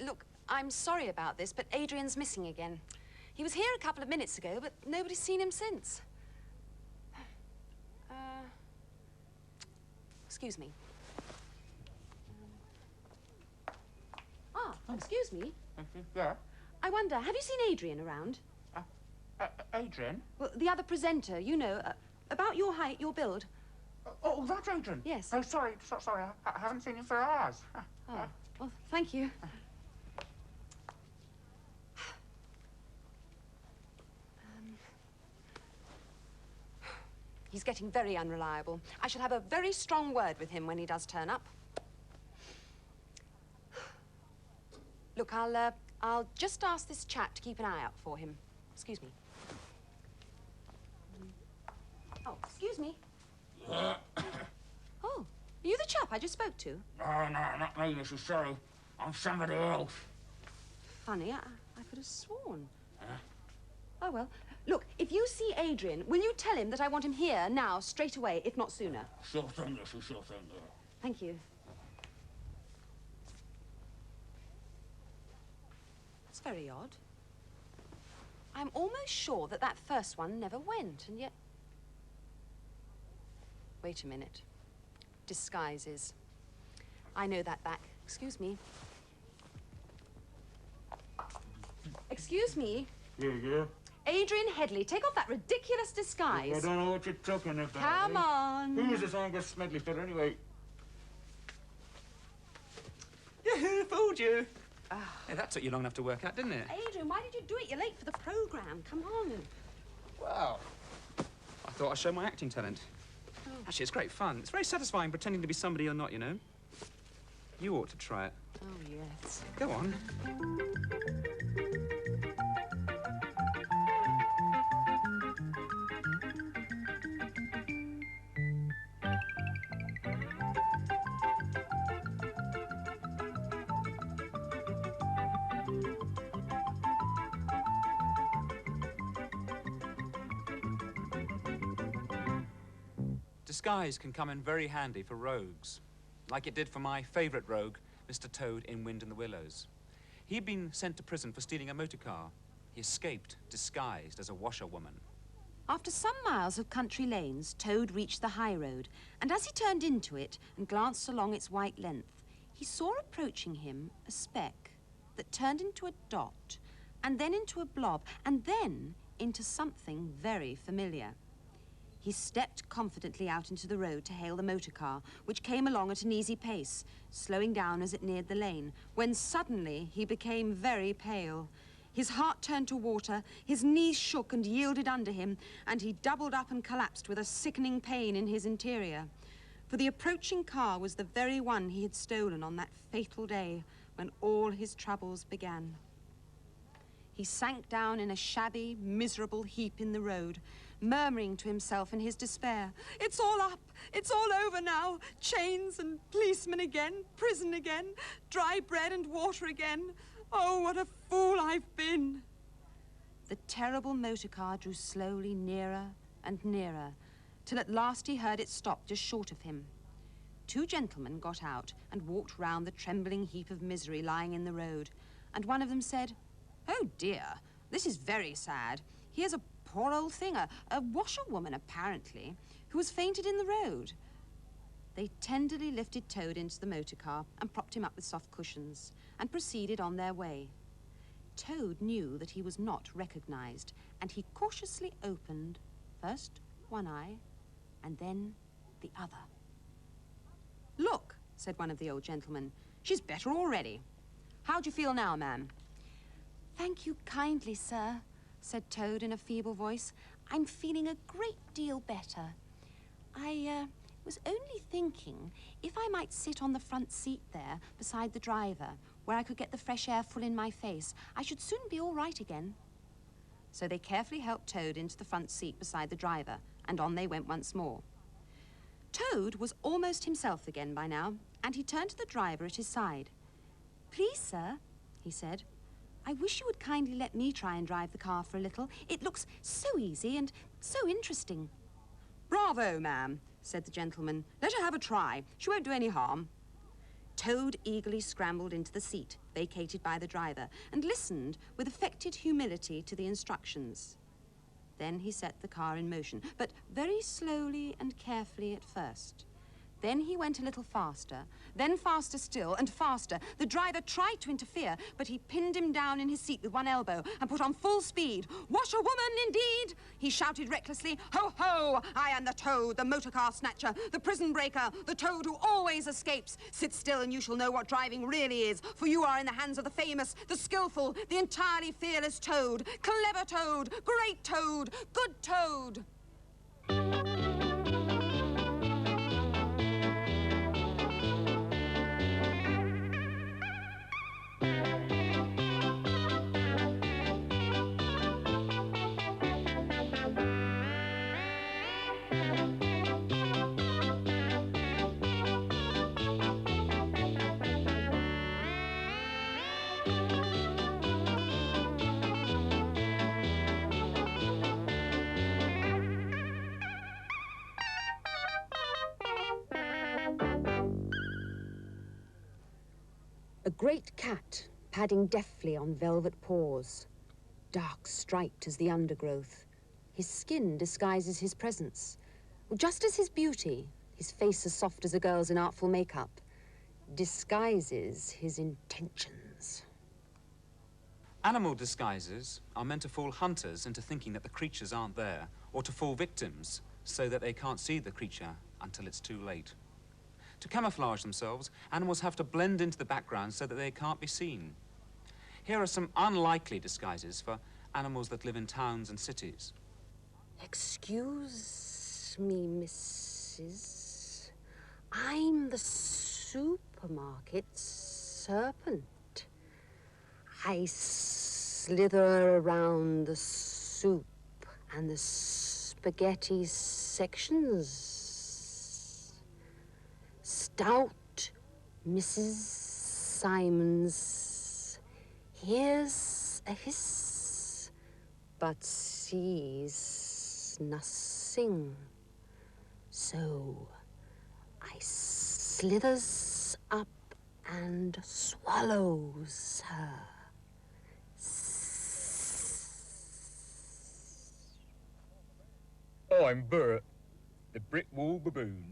Look, I'm sorry about this, but Adrian's missing again. He was here a couple of minutes ago, but nobody's seen him since. Excuse me. Excuse me. Yeah? I wonder, have you seen Adrian around? Adrian? Well, the other presenter, you know, about your height, your build. Oh, that's Adrian? Yes. Oh, sorry, I haven't seen him for hours. Oh, well, thank you. He's getting very unreliable. I shall have a very strong word with him when he does turn up. Look, I'll just ask this chap to keep an eye out for him. Excuse me. Oh, excuse me. Oh, are you the chap I just spoke to? Oh, no, not me, Mrs. Sorry. I'm somebody else. Funny, I could have sworn. Oh, well. Look, if you see Adrian, will you tell him that I want him here now, straight away, if not sooner? Sure thing, Mrs. Sure thing, yeah. Thank you. That's very odd. I'm almost sure that that first one never went, and yet... Wait a minute. Disguises. I know that back. Excuse me. Excuse me. Yeah? Adrian Hedley, take off that ridiculous disguise. I don't know what you're talking about. Come on. Who is this Angus Smedley fella, anyway? Yeah, fooled you. Yeah, that took you long enough to work out, didn't it? Adrian, why did you do it? You're late for the programme. Come on. Well, I thought I'd show my acting talent. Oh. Actually, it's great fun. It's very satisfying pretending to be somebody you're not, you know. You ought to try it. Oh, yes. Go on. Disguise can come in very handy for rogues, like it did for my favourite rogue, Mr. Toad in Wind in the Willows. He'd been sent to prison for stealing a motor car. He escaped, disguised as a washerwoman. After some miles of country lanes, Toad reached the high road, and as he turned into it and glanced along its white length, he saw approaching him a speck that turned into a dot, and then into a blob, and then into something very familiar. He stepped confidently out into the road to hail the motor car, which came along at an easy pace, slowing down as it neared the lane, when suddenly he became very pale. His heart turned to water, his knees shook and yielded under him, and he doubled up and collapsed with a sickening pain in his interior. For the approaching car was the very one he had stolen on that fatal day when all his troubles began. He sank down in a shabby, miserable heap in the road, murmuring to himself in his despair, "It's all up, it's all over now. Chains and policemen again, prison again, dry bread and water again. Oh, what a fool I've been." The terrible motor car drew slowly nearer and nearer, till at last he heard it stop just short of him. Two gentlemen got out and walked round the trembling heap of misery lying in the road, and one of them said, "Oh dear, this is very sad. Here's a poor old thing, a washerwoman apparently, who has fainted in the road." They tenderly lifted Toad into the motor car and propped him up with soft cushions, and proceeded on their way. Toad knew that he was not recognized, and he cautiously opened first one eye and then the other. "Look," said one of the old gentlemen, "she's better already. How do you feel now, ma'am?" "Thank you kindly, sir," said Toad in a feeble voice. "I'm feeling a great deal better. I was only thinking if I might sit on the front seat there beside the driver, where I could get the fresh air full in my face, I should soon be all right again." So they carefully helped Toad into the front seat beside the driver, and on they went once more. Toad was almost himself again by now, and he turned to the driver at his side. "Please, sir," he said, "I wish you would kindly let me try and drive the car for a little. It looks so easy and so interesting." "Bravo, ma'am," said the gentleman. "Let her have a try. She won't do any harm." Toad eagerly scrambled into the seat, vacated by the driver, and listened with affected humility to the instructions. Then he set the car in motion, but very slowly and carefully at first. Then he went a little faster, then faster still, and faster. The driver tried to interfere, but he pinned him down in his seat with one elbow and put on full speed. "Washerwoman, indeed!" he shouted recklessly. "Ho, ho! I am the Toad, the motor car snatcher, the prison breaker, the Toad who always escapes. Sit still and you shall know what driving really is, for you are in the hands of the famous, the skillful, the entirely fearless Toad. Clever Toad, great Toad, good Toad." A great cat, padding deftly on velvet paws, dark striped as the undergrowth. His skin disguises his presence. Just as his beauty, his face as soft as a girl's in artful makeup, disguises his intentions. Animal disguises are meant to fool hunters into thinking that the creatures aren't there, or to fool victims so that they can't see the creature until it's too late. To camouflage themselves, animals have to blend into the background so that they can't be seen. Here are some unlikely disguises for animals that live in towns and cities. "Excuse me, Mrs. I'm the supermarket serpent. I slither around the soup and the spaghetti sections. Stout Mrs. Simons hears a hiss, but sees nothing. So I slithers up and swallows her. I'm Bert, the brick wall baboon.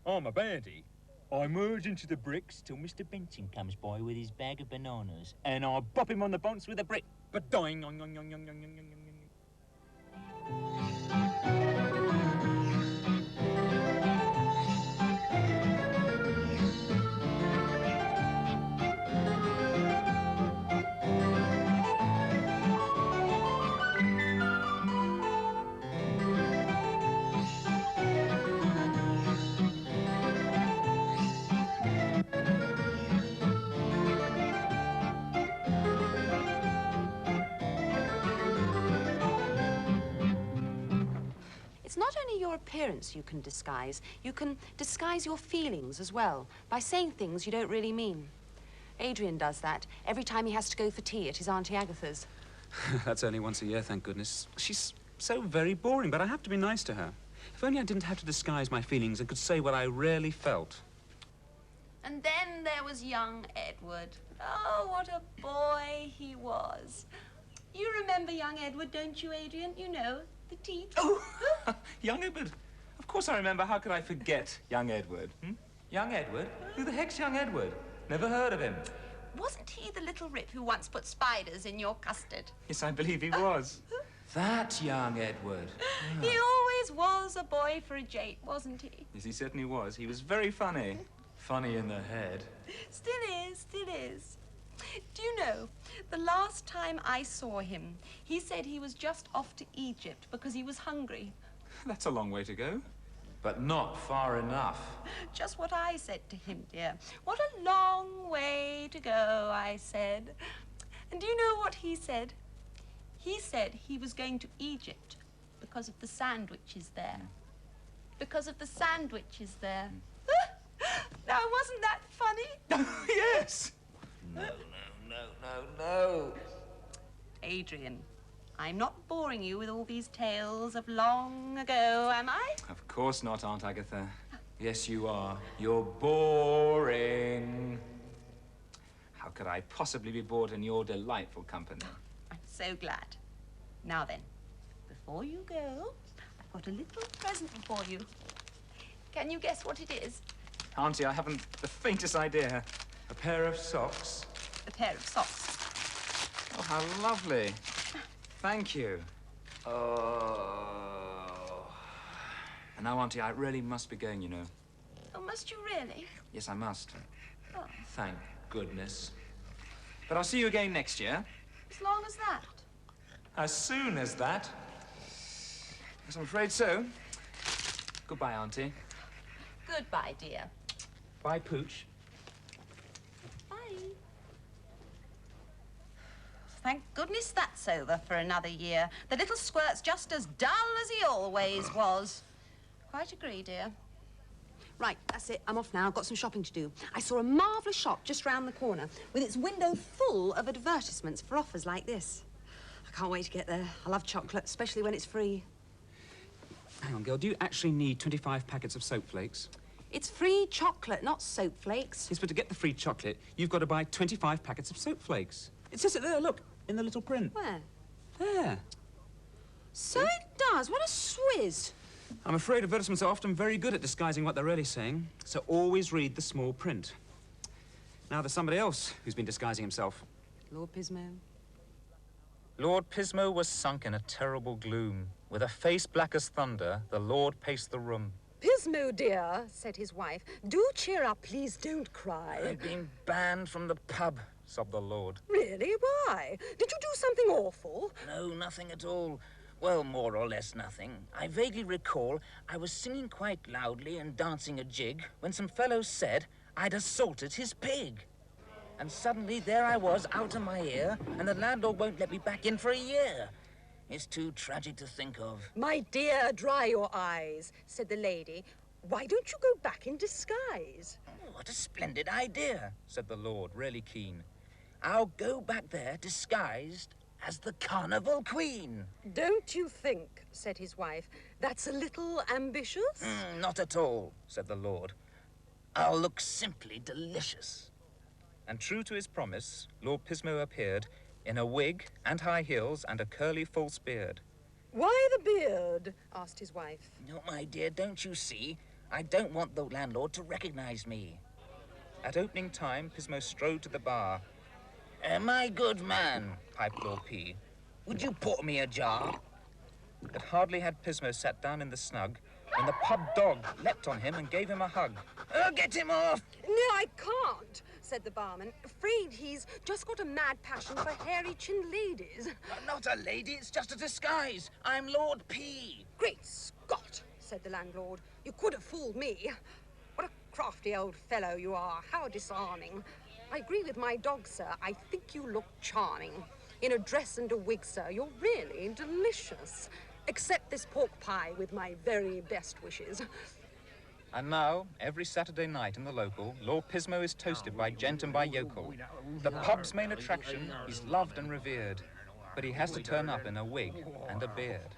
I'm a baddie. I merge into the bricks till Mr. Benson comes by with his bag of bananas, and I bop him on the bonce with a brick. Ba-doing. It's not only your appearance you can disguise your feelings as well, by saying things you don't really mean. Adrian does that every time he has to go for tea at his Auntie Agatha's. That's only once a year, thank goodness. She's so very boring, but I have to be nice to her. If only I didn't have to disguise my feelings and could say what I really felt. And then there was young Edward. Oh, what a boy he was. You remember young Edward, don't you, Adrian? You know, the teeth. Oh, young Edward. Of course I remember. How could I forget young Edward? Young Edward? Who the heck's young Edward? Never heard of him. Wasn't he the little rip who once put spiders in your custard? Yes, I believe he was. That young Edward. He always was a boy for a jate, wasn't he? Yes, he certainly was. He was very funny. Funny in the head. Still is, still is. Do you know, the last time I saw him, he said he was just off to Egypt because he was hungry. That's a long way to go. But not far enough. Just what I said to him, dear. What a long way to go, I said. And do you know what he said? He said he was going to Egypt because of the sandwiches there. Because of the sandwiches there. Now, wasn't that funny? Yes! No. Adrian, I'm not boring you with all these tales of long ago, am I? Of course not, Aunt Agatha. Yes, you are. You're boring. How could I possibly be bored in your delightful company? I'm so glad. Now then, before you go, I've got a little present for you. Can you guess what it is? Auntie, I haven't the faintest idea. A pair of socks? A pair of socks. Oh, how lovely. Thank you. Oh. And now, Auntie, I really must be going, you know. Oh, must you really? Yes, I must. Oh. Thank goodness. But I'll see you again next year. As long as that? As soon as that. Yes, I'm afraid so. Goodbye, Auntie. Goodbye, dear. Bye, Pooch. Bye. Thank goodness that's over for another year. The little squirt's just as dull as he always was. Quite agree, dear. Right, that's it. I'm off now. I've got some shopping to do. I saw a marvellous shop just round the corner with its window full of advertisements for offers like this. I can't wait to get there. I love chocolate, especially when it's free. Hang on, Gail, do you actually need 25 packets of soap flakes? It's free chocolate, not soap flakes. Yes, but to get the free chocolate, you've got to buy 25 packets of soap flakes. It says it there, look, in the little print. Where? There. So it does. What a swizz. I'm afraid advertisements are often very good at disguising what they're really saying, so always read the small print. Now there's somebody else who's been disguising himself. Lord Pismo. Lord Pismo was sunk in a terrible gloom. With a face black as thunder, the Lord paced the room. Pismo, dear, said his wife, do cheer up, please don't cry. I've been banned from the pub, sobbed the Lord. Really? Why? Did you do something awful? No, nothing at all. Well, more or less nothing. I vaguely recall I was singing quite loudly and dancing a jig when some fellow said I'd assaulted his pig. And suddenly there I was, out of my ear, and the landlord won't let me back in for a year. It's too tragic to think of. My dear, dry your eyes, said the lady. Why don't you go back in disguise? Oh, what a splendid idea, said the Lord, really keen. I'll go back there disguised as the Carnival Queen. Don't you think, said his wife, that's a little ambitious? Not at all, said the Lord. I'll look simply delicious. And true to his promise, Lord Pismo appeared in a wig and high heels and a curly false beard. Why the beard? Asked his wife. No, my dear, don't you see? I don't want the landlord to recognize me. At opening time, Pismo strode to the bar. My good man, piped Lord P, would you pour me a jar? But hardly had Pismo sat down in the snug when the pub dog leapt on him and gave him a hug. Get him off! No, I can't, said the barman. Afraid he's just got a mad passion for hairy-chinned ladies. Not a lady, it's just a disguise. I'm Lord P. Great Scott, said the landlord. You could have fooled me. What a crafty old fellow you are. How disarming. I agree with my dog, sir. I think you look charming. In a dress and a wig, sir, you're really delicious. Accept this pork pie with my very best wishes. And now, every Saturday night in the local, Lord Pismo is toasted by gent and by yokel. The pub's main attraction, he's loved and revered, but he has to turn up in a wig and a beard.